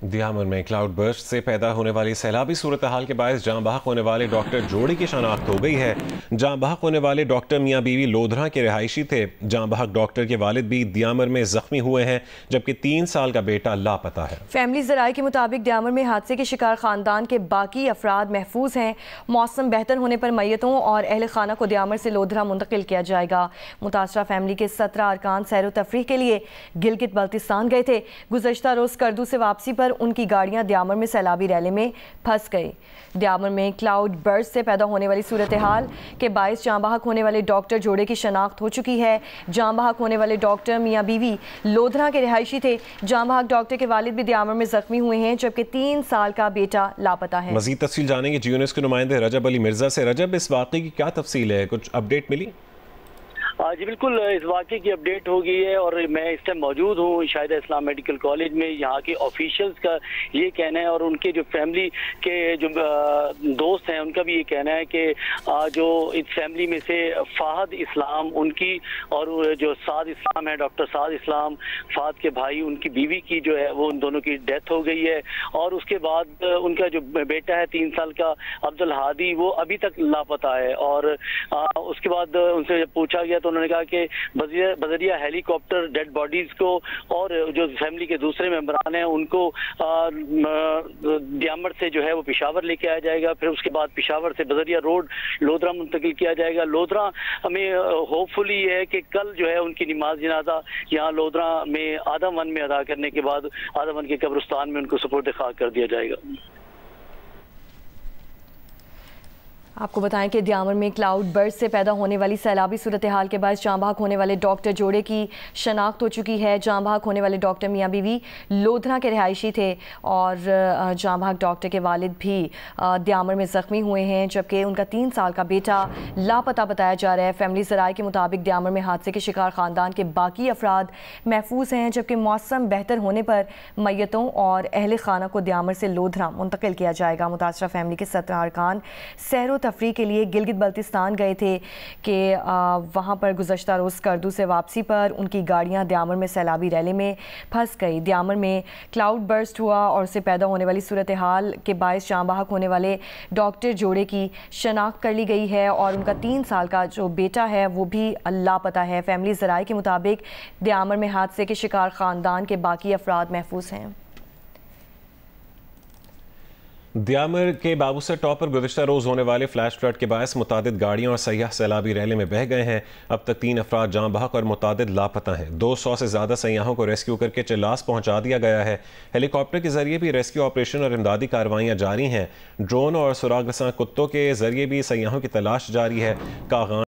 दियामर में cloud burst से पैदा होने वाली सैलाबी सूरत हाल के बायस जाँ बहक होने वाले डॉक्टर जोड़ी की शनाख्त हो गई है। जाँ बहक होने वाले डॉक्टर मियाँ बीवी लोधरा के रिहायशी थे। जाँ बहक डॉक्टर के वालिद भी दियामर में जख्मी हुए हैं, जबकि 3 साल का बेटा लापता है। फैमिली ज़राए के मुताबिक दियामर में हादसे के शिकार खानदान के बाकी अफराद महफूज हैं। मौसम बेहतर होने पर मैयतों और अहल खाना को दियामर से लोधरा मुंतकिल किया जाएगा। मुतासरा फैमिली के 17 अरकान सैर तफरीह के लिए गिलगित बल्तिस्तान गए थे। गुज़श्ता रोज़ करदू से वापसी पर उनकी गाड़ियां दियामर में सैलाबी रैली में फंस गई। दियामर में क्लाउड बर्स्ट से पैदा होने वाली सूरत हाल के बायस जाँ बहक होने वाले डॉक्टर जोड़े की शनाख्त हो चुकी है। जाँ बहक होने वाले डॉक्टर मियाँ बीवी लोधरा के रिहायशी थे। जाँ बहक डॉक्टर के वालिद भी दियामर में जख्मी हुए हैं, जबकि 3 साल का बेटा लापता है। मजीद तफसील जानेंगे GNS के नुमाइंदे रजब अली मिर्जा से। रजब, इस वाक़े की क्या तफसील है, कुछ अपडेट मिली? जी बिल्कुल, इस वाक़े की अपडेट हो गई है और मैं इस टाइम मौजूद हूँ शाहिद इस्लाम मेडिकल कॉलेज में। यहाँ के ऑफिशियल्स का ये कहना है और उनके जो फैमिली के जो दोस्त हैं उनका भी ये कहना है कि जो इस फैमिली में से फ़ाहद इस्लाम उनकी और जो साद इस्लाम है, डॉक्टर साद इस्लाम फ़ाहद के भाई, उनकी बीवी की जो है वो उन दोनों की डेथ हो गई है। और उसके बाद उनका जो बेटा है 3 साल का अब्दुल हादी, वो अभी तक लापता है। और उसके बाद उनसे जब पूछा गया तो उन्होंने कहा कि बजरिया हेलीकॉप्टर डेड बॉडीज को और जो फैमिली के दूसरे मेंबरान हैं उनको दियामर से जो है वो पेशावर लेके आया जाएगा। फिर उसके बाद पेशावर से बजरिया रोड लोधरा मुंतकिल किया जाएगा। लोधरा में होपफुली ये है कि कल जो है उनकी नमाज जनाजा यहाँ लोधरा में आदम वन में अदा करने के बाद आदम वन के कब्रिस्तान में उनको सुपुर्द खाक कर दिया जाएगा। आपको बताएं कि दियामर में क्लाउड बर्स्ट से पैदा होने वाली सैलाबी सूरत हाल के बाद जाँ बहक होने वाले डॉक्टर जोड़े की शनाख्त हो चुकी है। जाँ बहक होने वाले डॉक्टर मियाँ बीवी लोधरा के रिहायशी थे और जाँ बहक डॉक्टर के वालिद भी दियामर में ज़ख्मी हुए हैं, जबकि उनका 3 साल का बेटा लापता बताया जा रहा है। फैमिली ज़राए के मुताबिक दियामर में हादसे के शिकार ख़ानदान के बाकी अफराद महफूज हैं, जबकि मौसम बेहतर होने पर मैयतों और अहल खाना को दियामर से लोधरा मुंतकिल किया जाएगा। मुतासरा फैमिली के 17 अरकान सैर तफरीह के लिए गिलगित बल्तिस्तान गए थे कि वहाँ पर गुज़श्ता रोज़ करदू से वापसी पर उनकी गाड़ियाँ दियामर में सैलाबी रैली में फंस गई। दियामर में क्लाउड बर्स्ट हुआ और उससे पैदा होने वाली सूरत हाल के बायस जाँ बहक होने वाले डॉक्टर जोड़े की शनाख्त कर ली गई है और उनका 3 साल का जो बेटा है वो भी लापता है। फैमिली ज़राए के मुताबिक दियामर में हादसे के शिकार ख़ानदान के बाकी अफराद महफूज हैं। दियामर के बाबूसर टॉप पर गुज़श्ता रोज़ होने वाले फ्लैश फ्लड के बायस मुतादिद गाड़ियाँ और सयाह सैलाबी रैली में बह गए हैं। अब तक 3 अफराद जाँ बहक और मुतादिद लापता हैं। 200 से ज़्यादा सयाहों को रेस्क्यू करके चिल्लास पहुँचा दिया गया है। हेलीकॉप्टर के जरिए भी रेस्क्यू ऑपरेशन और इमदादी कार्रवाइयाँ जारी हैं। ड्रोन और सुराग रसां कुत्तों के जरिए भी सयाहों की तलाश जारी है। कागान